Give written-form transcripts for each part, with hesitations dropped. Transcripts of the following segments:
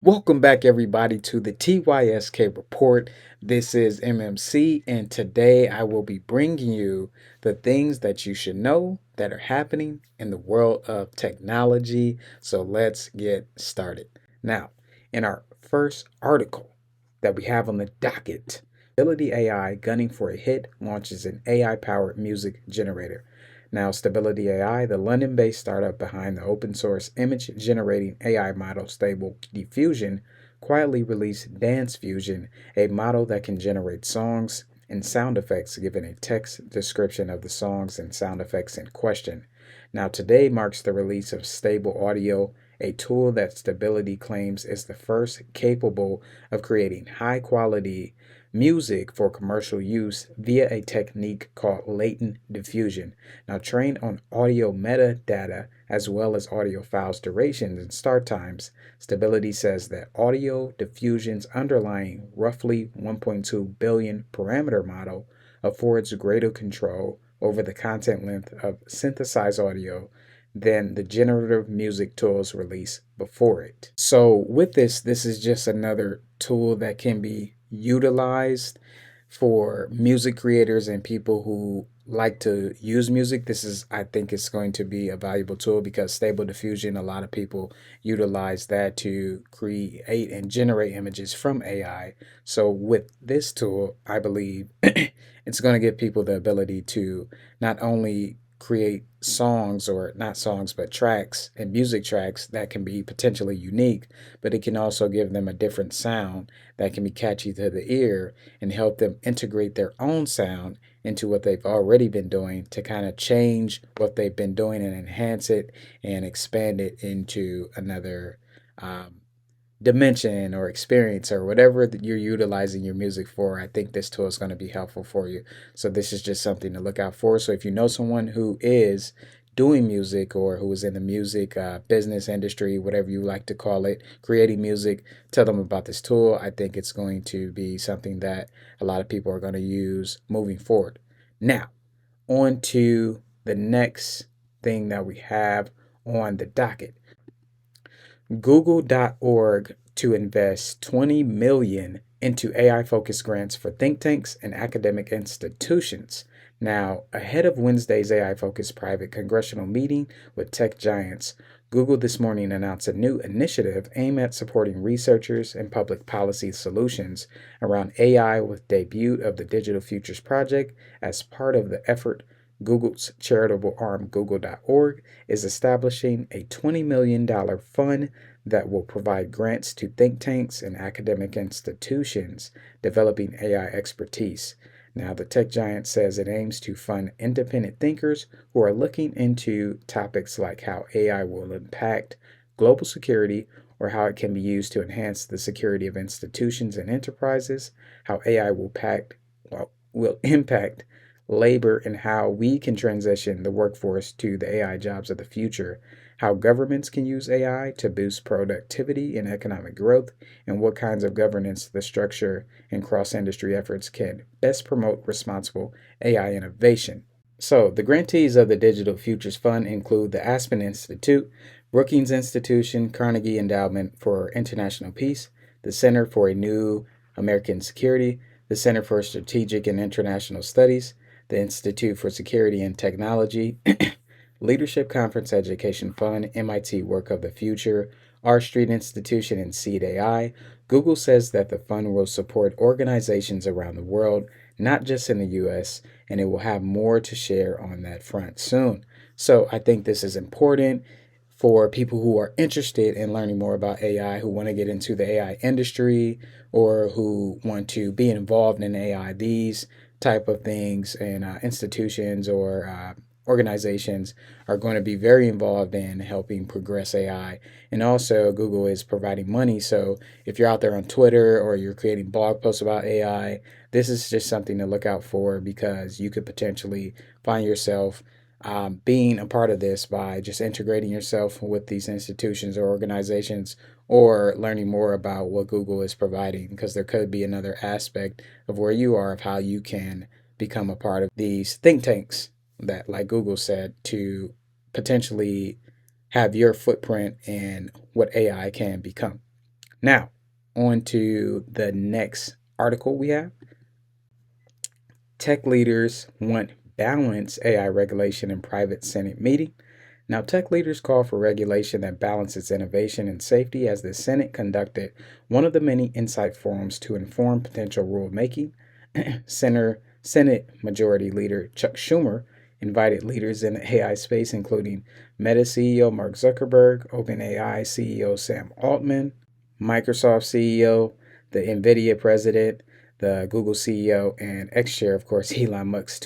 Welcome back, everybody, to the TYSK Report. This is MMC, and today I will be bringing you the things that you should know that are happening in the world of technology. So let's get started. Now, in our first article that we have on the docket, Stability AI gunning for a hit launches an AI powered music generator. Now, Stability AI, the London based startup behind the open source image generating AI model Stable Diffusion, quietly released Dance Fusion, a model that can generate songs and sound effects given a text description of the songs and sound effects in question. Now, today marks the release of Stable Audio, a tool that Stability claims is the first capable of creating high quality music for commercial use via a technique called latent diffusion. Now, trained on audio metadata as well as audio files durations and start times, Stability says that audio diffusion's underlying roughly 1.2 billion parameter model affords greater control over the content length of synthesized audio than the generative music tools released before it. So, with this is just another tool that can be utilized for music creators and people who like to use music. I think it's going to be a valuable tool because Stable Diffusion, a lot of people utilize that to create and generate images from AI. So with this tool, I believe it's going to give people the ability to not only create songs, or not songs but tracks and music tracks that can be potentially unique, but it can also give them a different sound that can be catchy to the ear and help them integrate their own sound into what they've already been doing to kind of change what they've been doing and enhance it and expand it into another um, dimension or experience or whatever that you're utilizing your music for. I think this tool is going to be helpful for you. So this is just something to look out for. So if you know someone who is doing music or who is in the music business industry, whatever you like to call it, creating music, tell them about this tool. I think it's going to be something that a lot of people are going to use moving forward. Now, on to the next thing that we have on the docket. Google.org to invest 20 million into AI focused grants for think tanks and academic institutions. Now, ahead of Wednesday's AI focused private congressional meeting with tech giants, Google this morning announced a new initiative aimed at supporting researchers and public policy solutions around AI with debut of the Digital Futures Project as part of the effort. Google's charitable arm, Google.org, is establishing a $20 million fund that will provide grants to think tanks and academic institutions developing AI expertise. Now, the tech giant says it aims to fund independent thinkers who are looking into topics like how AI will impact global security or how it can be used to enhance the security of institutions and enterprises, how AI will impact labor and how we can transition the workforce to the AI jobs of the future, how governments can use AI to boost productivity and economic growth, and what kinds of governance the structure and cross industry efforts can best promote responsible AI innovation. So, the grantees of the Digital Futures Fund include the Aspen Institute, Brookings Institution, Carnegie Endowment for International Peace, the Center for a New American Security, the Center for Strategic and International Studies, the Institute for Security and Technology, Leadership Conference Education Fund, MIT Work of the Future, R Street Institution, and Seed AI. Google says that the fund will support organizations around the world, not just in the US, and it will have more to share on that front soon. So I think this is important for people who are interested in learning more about AI, who want to get into the AI industry, or who want to be involved in AI. These type of things and institutions or organizations are going to be very involved in helping progress AI. And also, Google is providing money. So if you're out there on Twitter or you're creating blog posts about AI, this is just something to look out for because you could potentially find yourself being a part of this by just integrating yourself with these institutions or organizations or learning more about what Google is providing, because there could be another aspect of where you are of how you can become a part of these think tanks that, like Google said, to potentially have your footprint in what AI can become. Now, on to the next article we have. Tech leaders want balanced AI regulation in private Senate meeting. Now, tech leaders call for regulation that balances innovation and safety as the Senate conducted one of the many insight forums to inform potential rulemaking. Senate Majority Leader Chuck Schumer invited leaders in the AI space, including Meta CEO Mark Zuckerberg, OpenAI CEO Sam Altman, Microsoft CEO, the NVIDIA president, the Google CEO, and ex-chair, of course, Elon Musk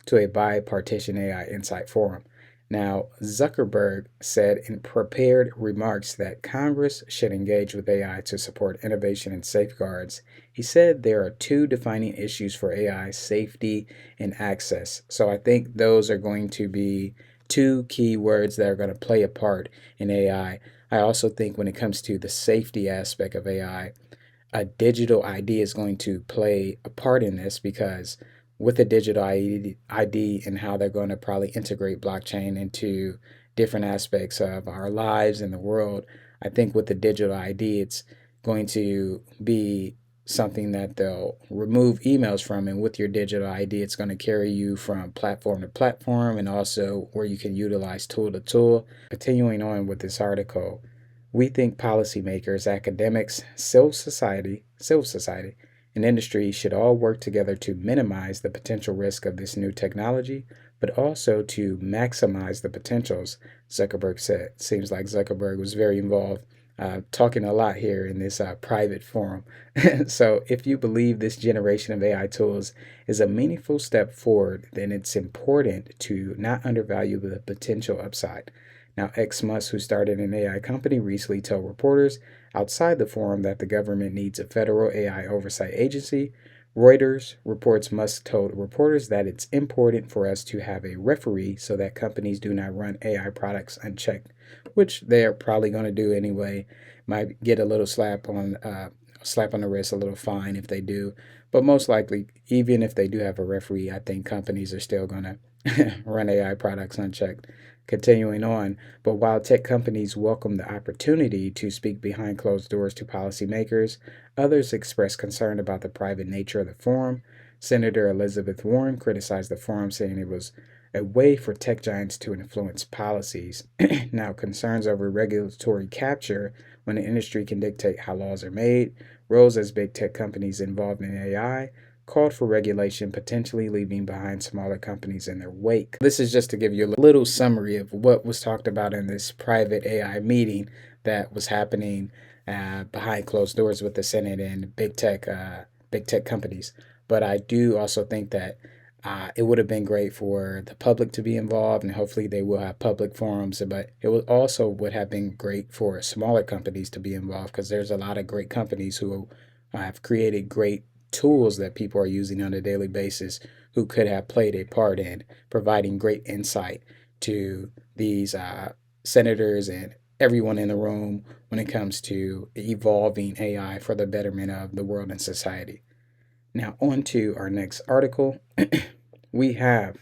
to a bipartisan AI Insight Forum. Now, Zuckerberg said in prepared remarks that Congress should engage with AI to support innovation and safeguards. He said there are two defining issues for AI: safety and access. So I think those are going to be two key words that are going to play a part in AI. I also think when it comes to the safety aspect of AI, a digital ID is going to play a part in this because with a digital ID and how they're going to probably integrate blockchain into different aspects of our lives and the world, I think with the digital ID, it's going to be something that they'll remove emails from. And with your digital ID, it's going to carry you from platform to platform and also where you can utilize tool to tool. Continuing on with this article, we think policymakers, academics, civil society, and industry should all work together to minimize the potential risk of this new technology, but also to maximize the potentials, Zuckerberg said. Seems like Zuckerberg was very involved, talking a lot here in this private forum. So, if you believe this generation of AI tools is a meaningful step forward, then it's important to not undervalue the potential upside. Now, Musk, who started an AI company, recently told reporters outside the forum that the government needs a federal AI oversight agency. Reuters reports Musk told reporters that it's important for us to have a referee so that companies do not run AI products unchecked, which they're probably going to do anyway. Might get a little slap on the wrist, a little fine if they do. But most likely, even if they do have a referee, I think companies are still going to run AI products unchecked. Continuing on, but while tech companies welcome the opportunity to speak behind closed doors to policymakers, others expressed concern about the private nature of the forum. Senator Elizabeth Warren criticized the forum, saying it was a way for tech giants to influence policies. Now, concerns over regulatory capture when the industry can dictate how laws are made rose as big tech companies involved in AI called for regulation, potentially leaving behind smaller companies in their wake. This is just to give you a little summary of what was talked about in this private AI meeting that was happening behind closed doors with the Senate and big tech companies. But I do also think that it would have been great for the public to be involved, and hopefully they will have public forums. But it would have been great for smaller companies to be involved because there's a lot of great companies who have created great tools that people are using on a daily basis who could have played a part in providing great insight to these senators and everyone in the room when it comes to evolving AI for the betterment of the world and society. Now, on to our next article. We have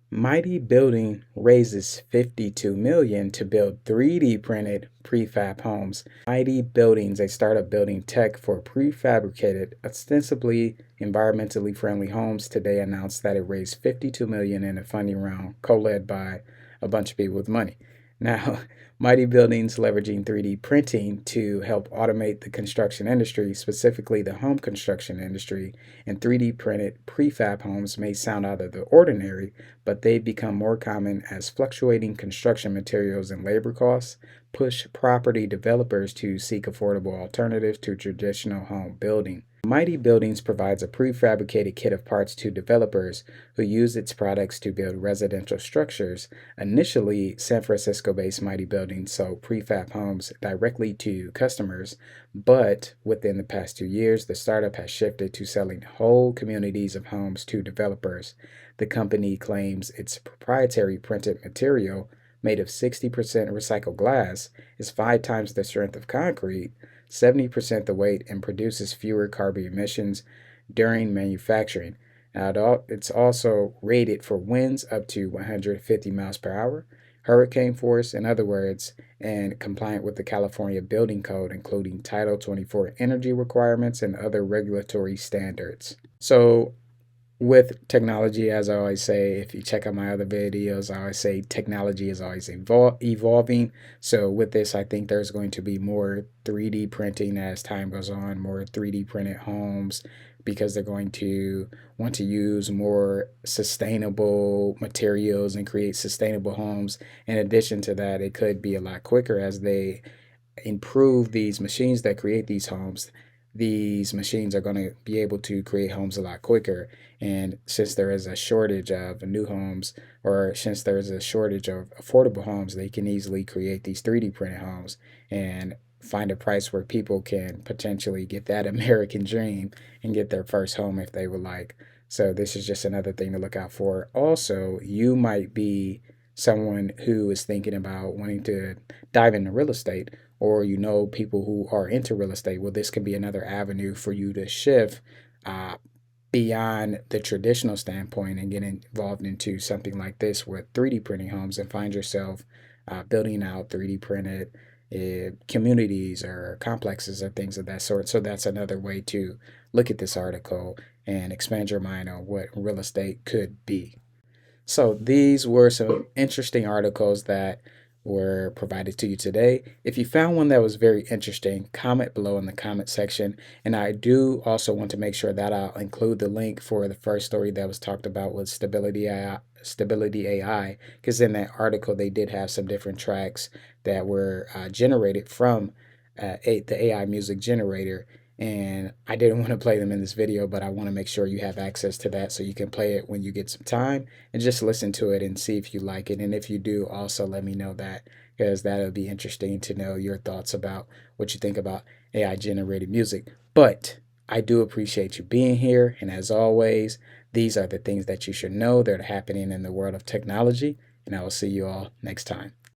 Mighty Building raises 52 million to build 3D printed prefab homes. Mighty Buildings, a startup building tech for prefabricated, ostensibly environmentally friendly homes, today announced that it raised 52 million in a funding round co-led by a bunch of people with money. Now, Mighty Buildings leveraging 3D printing to help automate the construction industry, specifically the home construction industry, and 3D printed prefab homes may sound out of the ordinary, but they've become more common as fluctuating construction materials and labor costs push property developers to seek affordable alternatives to traditional home building. Mighty Buildings provides a prefabricated kit of parts to developers who use its products to build residential structures. Initially, San Francisco-based Mighty Buildings sold prefab homes directly to customers, but within the past 2 years, the startup has shifted to selling whole communities of homes to developers. The company claims its proprietary printed material, made of 60% recycled glass, is 5 times the strength of concrete, 70% the weight, and produces fewer carbon emissions during manufacturing. Now, it's also rated for winds up to 150 miles per hour. hurricane force, in other words, and compliant with the California Building Code, including Title 24 energy requirements and other regulatory standards. So, with technology, as I always say, if you check out my other videos, I always say technology is always evolving. So with this, I think there's going to be more 3D printing as time goes on, more 3D printed homes, because they're going to want to use more sustainable materials and create sustainable homes. In addition to that, it could be a lot quicker as they improve these machines that create these homes. These machines are going to be able to create homes a lot quicker. And since there is a shortage of new homes, or since there is a shortage of affordable homes, they can easily create these 3D printed homes and find a price where people can potentially get that American dream and get their first home if they would like. So, this is just another thing to look out for. Also, you might be someone who is thinking about wanting to dive into real estate, or people who are into real estate. Well, this can be another avenue for you to shift uh, beyond the traditional standpoint and get involved into something like this with 3D printing homes and find yourself building out 3D printed communities or complexes or things of that sort. So that's another way to look at this article and expand your mind on what real estate could be. So these were some interesting articles that were provided to you today. If you found one that was very interesting, comment below in the comment section. And I do also want to make sure that I'll include the link for the first story that was talked about with Stability AI, because in that article they did have some different tracks that were generated from the AI music generator, and I didn't want to play them in this video, but I want to make sure you have access to that so you can play it when you get some time and just listen to it and see if you like it. And if you do, also let me know that, because that'll be interesting to know your thoughts about what you think about AI generated music. But I do appreciate you being here. And as always, these are the things that you should know that are happening in the world of technology. And I will see you all next time.